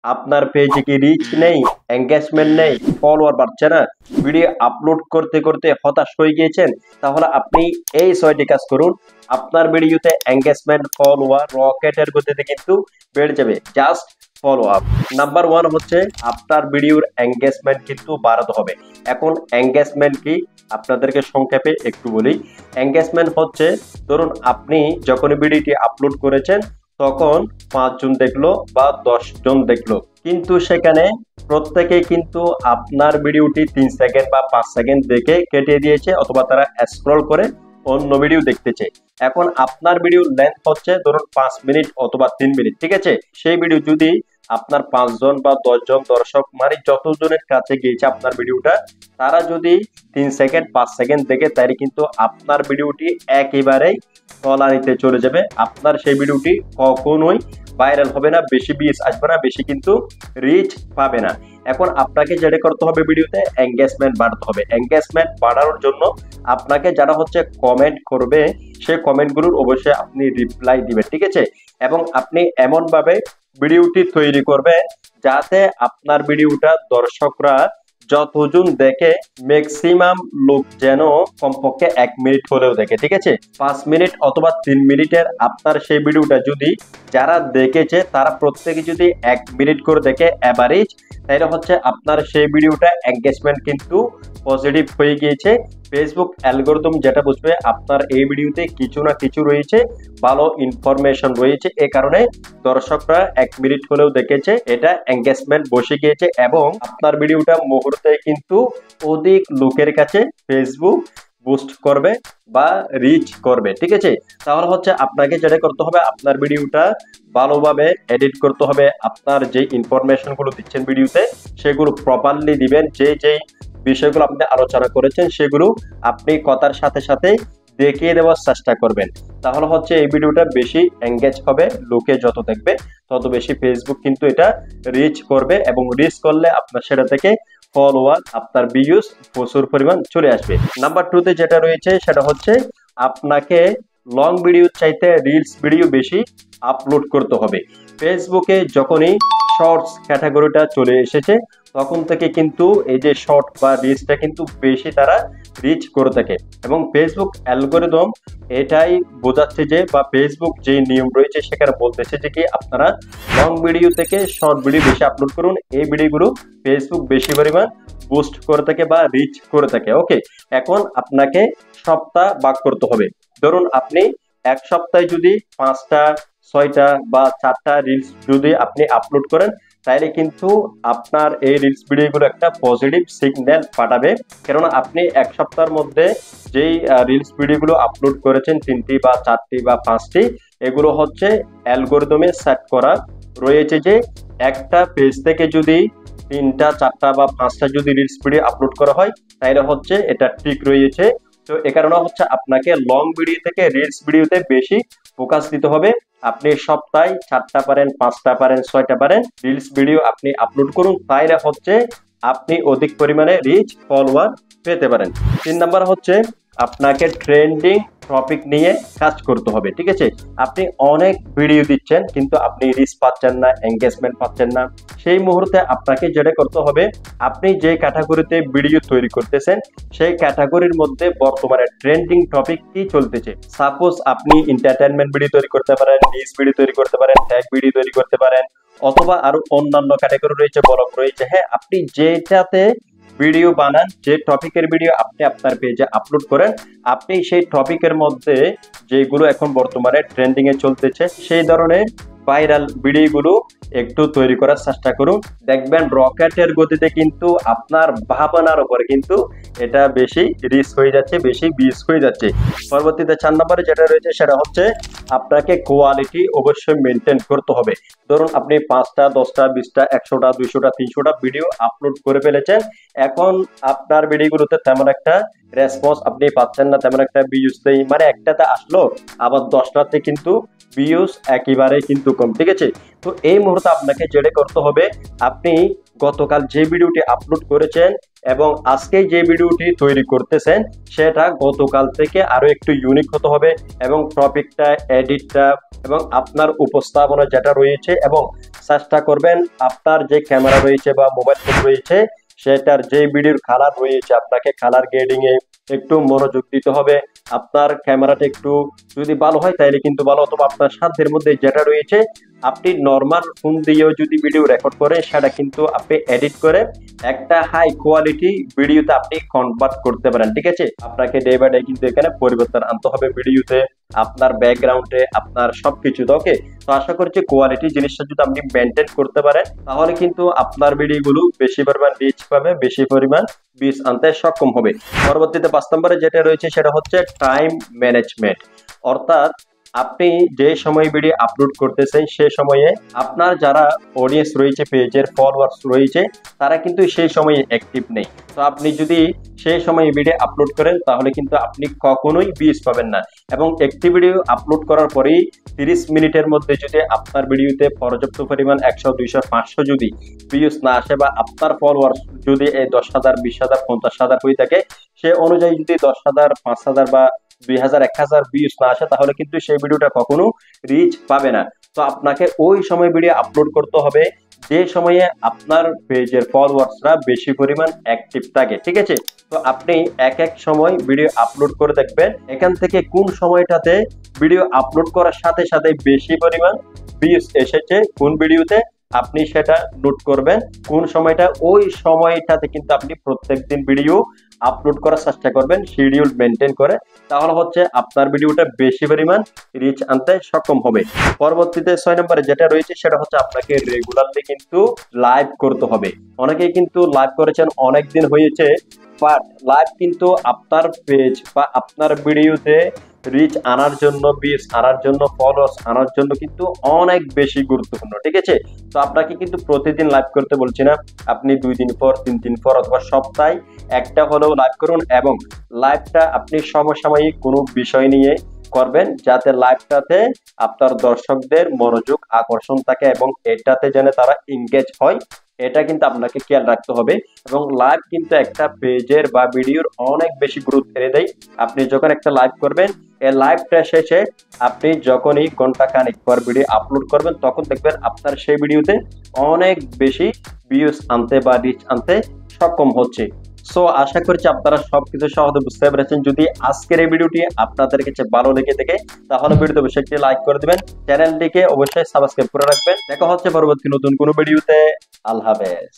আপনার পেজে কি রিচ নেই, এঙ্গেজমেন্ট নেই, ফলোয়ার বাড়ছে না, ভিডিও আপলোড করতে করতে হতাশ হয়ে গিয়েছেন, তাহলে আপনি এই 6টি কাজ করুন। আপনার ভিডিওতে এঙ্গেজমেন্ট, ফলোয়ার রকেটের গতিতে কিন্তু বেড়ে যাবে। Just follow up. নাম্বার 1 হচ্ছে আপনার ভিডিওর এঙ্গেজমেন্ট কিন্তু বাড়াতে হবে। এখন এঙ্গেজমেন্ট কি আপনাদেরকে সংক্ষেপে একটু বলি। এঙ্গেজমেন্ট হচ্ছে, ধরুন আপনি যখন ভিডিওটি আপলোড করেছেন তখন 5 জন দেখলো বা 10 জন দেখলো, কিন্তু সেখানে প্রত্যেকেই কিন্তু আপনার ভিডিওটি 3 সেকেন্ড বা 5 সেকেন্ড দেখে কেটে দিয়েছে, অথবা তারা স্ক্রল করে অন্য ভিডিও দেখতেছে। এখন আপনার ভিডিও লেন্থ হচ্ছে ধরুন 5 মিনিট অথবা 3 মিনিট, ঠিক আছে? সেই ভিডিও যদি আপনার 5 জন বা 10 জন দর্শক, মানে যতজনের কাছে গিয়েছে আপনার ভিডিওটা, তারা যদি 3 সেকেন্ড 5 সেকেন্ড দেখে, তাই কিন্তু আপনার ভিডিওটি একেবারেই তলানিতে চলে যাবে। আপনার সেই ভিডিওটি কখনোই ভাইরাল হবে না, বেশি ভিউজ আসবে না, বেশি কিন্তু রিচ পাবে না। এখন আপনাকে যেটা করতে হবে, ভিডিওতে এঙ্গেজমেন্ট বাড়াতে হবে। এঙ্গেজমেন্ট বাড়ানোর জন্য আপনাকে যারা হচ্ছে কমেন্ট করবে, সেই কমেন্টগুলোর অবশ্যই আপনি রিপ্লাই দিবেন, ঠিক আছে? এবং আপনি এমন ভাবে ভিডিওটি তৈরি করবেন যাতে আপনার ভিডিওটা দর্শকরা যতজন দেখে, ম্যাক্সিমাম লোক যেন কমপক্ষে 1 মিনিট হলেও দেখে, ঠিক আছে? 5 মিনিট অথবা 3 মিনিটের আপনার সেই ভিডিওটা যদি যারা দেখেছে তারা প্রত্যেকে যদি 1 মিনিট করে দেখে এভারেজ, তাহলে হচ্ছে আপনার সেই ভিডিওটা এঙ্গেজমেন্ট কিন্তু পজিটিভ হয়ে গিয়েছে। ফেসবুক অ্যালগরিদম যেটা বুঝবে আপনার এই ভিডিওতে কিছু না কিছু রয়েছে, ভালো ইনফরমেশন রয়েছে, এ কারণে দর্শকরা 1 মিনিট হলেও দেখেছে, এটা এঙ্গেজমেন্ট বসে গিয়েছে এবং আপনার ভিডিওটা মুহূর্তে কিন্তু অধিক লোকের কাছে ফেসবুক বুস্ট করবে বা রিচ করবে, ঠিক আছে? তাহলে হচ্ছে আপনাকে যেটা করতে হবে, আপনার ভিডিওটা ভালোভাবে এডিট করতে হবে। আপনার যে ইনফরমেশন গুলো দিচ্ছেন ভিডিওতে, সেগুলো প্রপারলি দিবেন। যে বিষয়গুলো আপনি আলোচনা করেছেন সেগুলো আপনি কথার সাথে সাথে দেখিয়ে দেওয়ার চেষ্টা করবেন। তাহলে হচ্ছে এই ভিডিওটা বেশি এঙ্গেজ হবে, লোকে যত দেখবে তত বেশি ফেসবুক কিন্তু এটা রিচ করবে, এবং রিচ করলে আপনার সেটা থেকে ফলোয়ার, আপনার ভিউজ প্রচুর পরিমাণ চলে আসবে। নাম্বার 2 তে যেটা রয়েছে সেটা হচ্ছে আপনাকে লং ভিডিও চাইতে রিলস ভিডিও বেশি আপলোড করতে হবে। ফেসবুকে যখনই শর্টস ক্যাটাগরিটা চলে এসেছে, তখন থেকে কিন্তু এই যে শর্ট বা রিলসটা কিন্তু বেশি তারা রিচ করে থাকে, এবং ফেসবুক অ্যালগরিদম এটাই বোঝাচ্ছে যে, বা ফেসবুক যে নিয়ম রয়েছে সেখানে বলতেছে যে কি আপনারা লং ভিডিও থেকে শর্ট ভিডিও বেশি আপলোড করুন। এই ভিডিওগুলো ফেসবুক বেশি পরিমাণ বুস্ট করে থাকে বা রিচ করে থাকে। ওকে, এখন আপনাকে সপ্তাহ ভাগ করতে হবে। ধরুন আপনি এক সপ্তাহে যদি 5টা 6টা বা 4টা রিলস যদি আপনি আপলোড করেন, তাইলে কিন্তু আপনার এই রিলস ভিডিওগুলো একটা পজিটিভ সিগন্যাল পাঠাবে। কেননা আপনি এক সপ্তাহের মধ্যে যেই রিলস ভিডিওগুলো আপলোড করেছেন, 3টি বা 4টি বা 5টি, এগুলো হচ্ছে অ্যালগরিদমে সেট করা রয়েছে যে একটা পেজ থেকে যদি 3টা 4টা বা 5টা যদি রিলস ভিডিও আপলোড করা হয়, তাইলে হচ্ছে এটা ঠিক রয়েছে। তো এ কারণে হচ্ছে আপনাকে লং ভিডিও থেকে রিলস ভিডিওতে বেশি ফোকাস দিতে হবে। আপনি সপ্তাহে 4টা পারেন, 5টা পারেন, 6টা পারেন, রিলস ভিডিও আপনি আপলোড করুন, তাইলে হচ্ছে আপনি অধিক পরিমাণে রিচ, ফলোয়ার পেতে পারেন। 3 নাম্বার হচ্ছে আপনাকে ট্রেন্ডিং টপিক নিয়ে কাজ করতে হবে, ঠিক আছে? আপনি অনেক ভিডিও দিচ্ছেন কিন্তু আপনি রিচ পাচ্ছেন না, এঙ্গেজমেন্ট পাচ্ছেন না। সেই মুহূর্তে আপনাকে যেটা করতে হবে, আপনি যে ক্যাটাগরিতে ভিডিও তৈরি করতেছেন সেই ক্যাটাগরির মধ্যে বর্তমানে ট্রেন্ডিং টপিক কি চলতেছে। সাপোজ আপনি এন্টারটেইনমেন্ট ভিডিও তৈরি করতে পারেন, নিউজ ভিডিও তৈরি করতে পারেন, ট্যাগ ভিডিও তৈরি করতে পারেন, অথবা আরো অন্যান্য ক্যাটাগরি রয়েছে, ব্লগ রয়েছে। হ্যাঁ, আপনি যেটাতে ভিডিও বানান, যে টপিকের ভিডিও আপনি আপনার পেজে আপলোড করেন, আপনি সেই টপিকের মধ্যে যেগুলো এখন বর্তমানে ট্রেন্ডিং এ চলতেছে সেই ধরনের ভাইরাল ভিডিওগুলো একটু তৈরি করার চেষ্টা করুন। দেখবেন রকেটের গতিতে কিন্তু আপনার ভাবনার উপরে কিন্তু এটা বেশি রিচ হয়ে যাচ্ছে, বেশি ভিউজ হয়ে যাচ্ছে। পরবর্তীতে 4 নম্বরে যেটা রয়েছে সেটা হচ্ছে আপনাকে কোয়ালিটি অবশ্যই মেনটেন করতে হবে। ধরুন আপনি 5টা 10টা 20টা 100টা 200টা 300টা ভিডিও আপলোড করে ফেলেছেন, এখন আপনার ভিডিওগুলোতে তেমন একটা রেসপন্স আপনি পাচ্ছেন না, তেমন একটা ভিউজ নেই, মানে একটাতে আসলো আবার 10টাতে কিন্তু ভিউজ একেবারে কিন্তু কম, ঠিক আছে? তো এই মুহূর্তে আপনাকে যেটা করতে হবে, আপনি গতকাল যে ভিডিওটি আপলোড করেছেন এবং আজকে যে ভিডিওটি তৈরি করতেছেন, সেটা গতকাল থেকে আরো একটু ইউনিক হতে হবে, এবং টপিকটা, এডিটটা এবং আপনার উপস্থাপনা যেটা রয়েছে এবং চেষ্টা করবেন আপনার যে ক্যামেরা রয়েছে বা মোবাইল ফোন রয়েছে সেটার যে ভিডিওর কালার রয়েছে আপনাকে কালার গ্রেডিং এ একটু মনোযোগ দিতে হবে। আপনার ক্যামেরাটা একটু যদি ভালো হয় তাহলে কিন্তু ভালো, অথবা আপনার সাধ্যের মধ্যে যেটা রয়েছে আপনি নর্মাল ফোন দিয়েও যদি ভিডিও রেকর্ড করেন সেটা কিন্তু আপনি এডিট করে একটা হাই কোয়ালিটি ভিডিওতে আপনি কনভার্ট করতে পারেন। ঠিক আছে, আপনাকে ডে বাই ডে কিন্তু এখানে পরিবর্তন আনতে হবে ভিডিওতে, আপনার ব্যাকগ্রাউন্ডে, আপনার সবকিছুতে। ওকে, তো আশা করছি কোয়ালিটি জিনিসটা যদি আপনি মেনটেন করতে পারেন তাহলে কিন্তু আপনার ভিডিওগুলো বেশি পরিমাণ রিচ পাবে, বেশি পরিমাণ ভিউজ আনতে সক্ষম হবে। পরবর্তীতে 5 নম্বরে যেটা রয়েছে সেটা হচ্ছে টাইম ম্যানেজমেন্ট। অর্থাৎ আপনি যে সময় ভিডিও আপলোড করতেছেন সে সময়ে আপনার যারা অডিয়েন্স রয়েছে, পেজের ফলোয়ার্স রয়েছে, তারা কিন্তু সেই সময়ে অ্যাক্টিভ নেই। তো আপনি যদি সেই সময় ভিডিও আপলোড করেন তাহলে কিন্তু আপনি কখনোই ভিউজ পাবেন না। এবং একটি ভিডিও আপলোড করার পরেই 30 মিনিটের মধ্যে যদি আপনার ভিডিওতে পর্যাপ্ত পরিমাণ 100, 200, 500 যদি ভিউজ না আসে বা আপনার ফলোয়ার্স যদি 10,000, 20,000, 50,000 হয়ে থাকে, সে অনুযায়ী যদি 10,000, 5,000 বা 2,000, 1,000 ভিউজ না আসে তাহলে কিন্তু সেই ভিডিওটা কখনো রিচ পাবে না। তো আপনাকে ওই সময় ভিডিও আপলোড করতে হবে যে সময়ে আপনার পেজের ফলোয়ার্সরা বেশি পরিমাণ অ্যাক্টিভ থাকে। ঠিক আছে, তো আপনি এক এক সময় ভিডিও আপলোড করে দেখবেন এখান থেকে কোন সময়টাতে ভিডিও আপলোড করার সাথে সাথে বেশি পরিমাণ ভিউজ এসেছে কোন ভিডিওতে, আপনি সেটা নোট করবেন কোন সময়টা, ওই সময়টাতে কিন্তু আপনি প্রত্যেকদিন ভিডিও আপলোড করার চেষ্টা করবেন শিডিউল মেনটেন করে, তাহলে হচ্ছে আপনার ভিডিওটা বেশি পরিমাণ রিচ আনতে সক্ষম হবে। পরবর্তীতে 6 নম্বরে যেটা রয়েছে সেটা হচ্ছে আপনাকে রেগুলারলি কিন্তু লাইভ করতে হবে। অনেকেই কিন্তু লাইভ করেছেন, অনেক দিন হয়েছে, বাট লাইভ কিন্তু আপনার পেজ বা আপনার ভিডিওতে রিচ আনার জন্য, ভিউজ আনার জন্য, ফলোয়ার্স আনার জন্য কিন্তু অনেক বেশি গুরুত্বপূর্ণ। ঠিক আছে, তো আপনাকে কিন্তু প্রতিদিন লাইভ করতে বলছি না, আপনি 2 দিন পর, 3 দিন পর অথবা সপ্তাহে একটা হলেও লাইভ করুন এবং লাইভটা আপনি সমসাময়িক কোনো বিষয় নিয়ে করবেন যাতে লাইভটাতে আপনার দর্শকদের মনোযোগ আকর্ষণ থাকে এবং এটাতে যেন তারা এনগেজ হয়, এটা কিন্তু আপনাকে খেয়াল রাখতে হবে। এবং লাইভ কিন্তু একটা পেজের বা ভিডিওর অনেক বেশি গুরুত্ব এনে দেয়। আপনি যখন একটা লাইভ করবেন, এই লাইভটা শেষে আপনি যখনই ঘন্টা খানেক পর ভিডিও আপলোড করবেন তখন দেখবেন আপনার সেই ভিডিওতে অনেক বেশি ভিউজ আনতে বা রিচ আনতে সক্ষম হচ্ছে। সো আশা করছি আপনারা সবকিছু সহজে বুঝতে পেরেছেন। যদি আজকের এই ভিডিওটি আপনাদের কাছে ভালো লেগে থাকে তাহলে ভিডিওতে অবশ্যই একটি লাইক করে দিবেন, চ্যানেলটিকে অবশ্যই সাবস্ক্রাইব করে রাখবেন। দেখা হচ্ছে পরবর্তী নতুন কোনো ভিডিওতে। আল্লাহ হাফেজ।